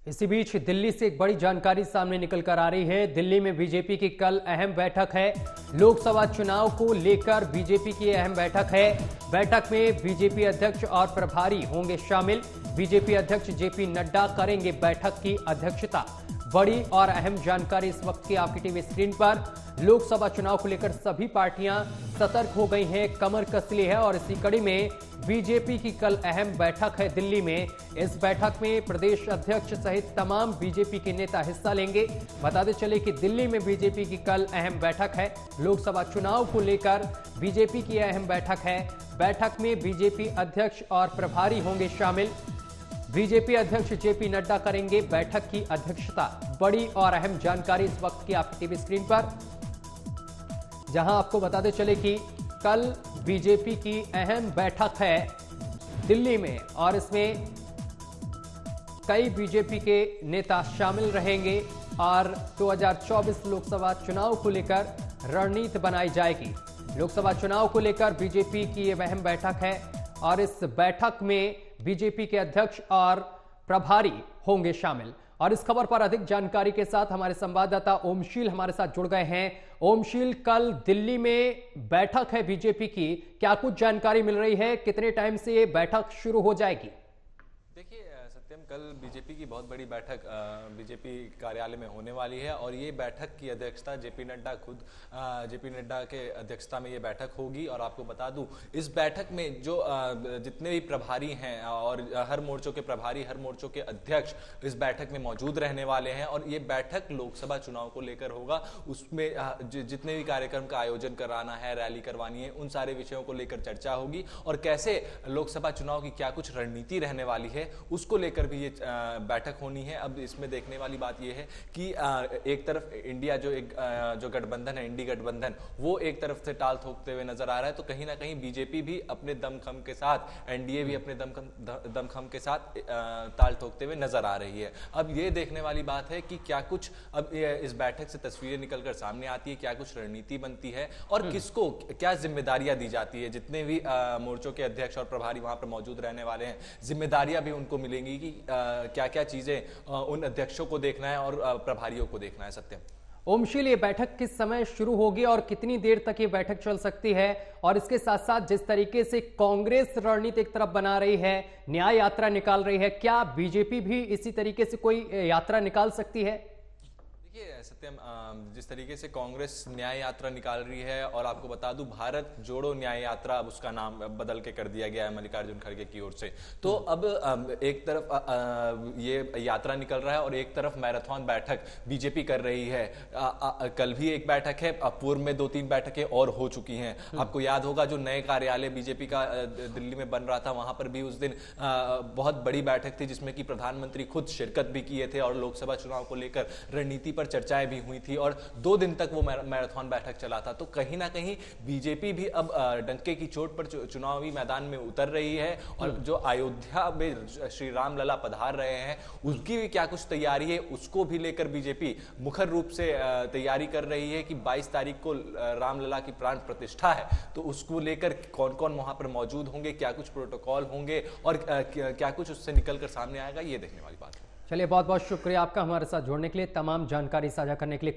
इसी बीच दिल्ली से एक बड़ी जानकारी सामने निकल कर आ रही है। दिल्ली में बीजेपी की कल अहम बैठक है। लोकसभा चुनाव को लेकर बीजेपी की अहम बैठक है। बैठक में बीजेपी अध्यक्ष और प्रभारी होंगे शामिल। बीजेपी अध्यक्ष जेपी नड्डा करेंगे बैठक की अध्यक्षता। बड़ी और अहम जानकारी इस वक्त की आपकी टीवी स्क्रीन पर। लोकसभा चुनाव को लेकर सभी पार्टियां सतर्क हो गई हैं, कमर कस ली है और इसी कड़ी में बीजेपी की कल अहम बैठक है दिल्ली में। इस बैठक में प्रदेश अध्यक्ष सहित तमाम बीजेपी के नेता हिस्सा लेंगे। बताते चले कि दिल्ली में बीजेपी की कल अहम बैठक है। लोकसभा चुनाव को लेकर बीजेपी की अहम बैठक है। बैठक में बीजेपी अध्यक्ष और प्रभारी होंगे शामिल। बीजेपी अध्यक्ष जेपी नड्डा करेंगे बैठक की अध्यक्षता। बड़ी और अहम जानकारी इस वक्त की आपकी टीवी स्क्रीन पर, जहां आपको बताते चले कि कल बीजेपी की अहम बैठक है दिल्ली में और इसमें कई बीजेपी के नेता शामिल रहेंगे और 2024 लोकसभा चुनाव को लेकर रणनीति बनाई जाएगी। लोकसभा चुनाव को लेकर बीजेपी की यह अहम बैठक है और इस बैठक में बीजेपी के अध्यक्ष और प्रभारी होंगे शामिल। और इस खबर पर अधिक जानकारी के साथ हमारे संवाददाता ओमशील हमारे साथ जुड़ गए हैं। ओमशील, कल दिल्ली में बैठक है बीजेपी की, क्या कुछ जानकारी मिल रही है? कितने टाइम से ये बैठक शुरू हो जाएगी? देखिए सत्यम, कल बीजेपी की बहुत बड़ी बैठक बीजेपी कार्यालय में होने वाली है और ये बैठक की अध्यक्षता जेपी नड्डा के अध्यक्षता में ये बैठक होगी। और आपको बता दूं, इस बैठक में जो जितने भी प्रभारी हैं और हर मोर्चों के प्रभारी, हर मोर्चों के अध्यक्ष इस बैठक में मौजूद रहने वाले हैं। और ये बैठक लोकसभा चुनाव को लेकर होगा। उसमें जितने भी कार्यक्रम का आयोजन कराना है, रैली करवानी है, उन सारे विषयों को लेकर चर्चा होगी और कैसे लोकसभा चुनाव की क्या कुछ रणनीति रहने वाली है उसको लेकर भी ये बैठक होनी है। अब इसमें देखने वाली बात ये है कि एक तरफ इंडिया जो गठबंधन है, इंडी गठबंधन, वो एक तरफ से टाल ठोकते हुए नजर आ रहा है, तो कहीं ना कहीं बीजेपी भी अपने दमखम के साथ, एनडीए भी अपने दमखम के साथ ताल ठोकते हुए नजर आ रही है। अब ये देखने वाली बात है कि क्या कुछ अब इस बैठक से तस्वीरें निकलकर सामने आती है, क्या कुछ रणनीति बनती है और किसको क्या जिम्मेदारियां दी जाती है। जितने भी मोर्चों के अध्यक्ष और प्रभारी वहां पर मौजूद रहने वाले हैं, जिम्मेदारियां भी उनको मिलेंगी कि क्या क्या चीजें उन अध्यक्षों को देखना है और प्रभारियों को देखना है। सत्यम, ओमशील, ये बैठक किस समय शुरू होगी और कितनी देर तक ये बैठक चल सकती है? और इसके साथ साथ जिस तरीके से कांग्रेस रणनीति एक तरफ बना रही है, न्याय यात्रा निकाल रही है, क्या बीजेपी भी इसी तरीके से कोई यात्रा निकाल सकती है? देखिए सत्यम, जिस तरीके से कांग्रेस न्याय यात्रा निकाल रही है, और आपको बता दूं भारत जोड़ो न्याय यात्रा, अब उसका नाम बदल के कर दिया गया है मल्लिकार्जुन खड़गे की ओर से। तो अब एक तरफ ये यात्रा निकल रहा है और एक तरफ मैराथन बैठक बीजेपी कर रही है। कल भी एक बैठक है, पूर्व में 2-3 बैठकें और हो चुकी हैं। आपको याद होगा जो नए कार्यालय बीजेपी का दिल्ली में बन रहा था, वहां पर भी उस दिन बहुत बड़ी बैठक थी जिसमें कि प्रधानमंत्री खुद शिरकत भी किए थे और लोकसभा चुनाव को लेकर रणनीति पर चर्चाएं भी हुई थी और 2 दिन तक वो मैराथन बैठक चला था। तो कहीं ना कहीं बीजेपी भी अब डंके की चोट पर चुनावी मैदान में उतर रही है और जो अयोध्या में श्री राम लला पधार रहे हैं उसकी भी क्या कुछ तैयारी है, उसको भी लेकर बीजेपी मुखर रूप से तैयारी कर रही है कि 22 तारीख को रामलला की प्राण प्रतिष्ठा है, तो उसको लेकर कौन कौन वहां पर मौजूद होंगे, क्या कुछ प्रोटोकॉल होंगे और क्या कुछ उससे निकलकर सामने आएगा, ये देखने वाली बात है। चलिए, बहुत बहुत शुक्रिया आपका हमारे साथ जुड़ने के लिए, तमाम जानकारी साझा करने के लिए।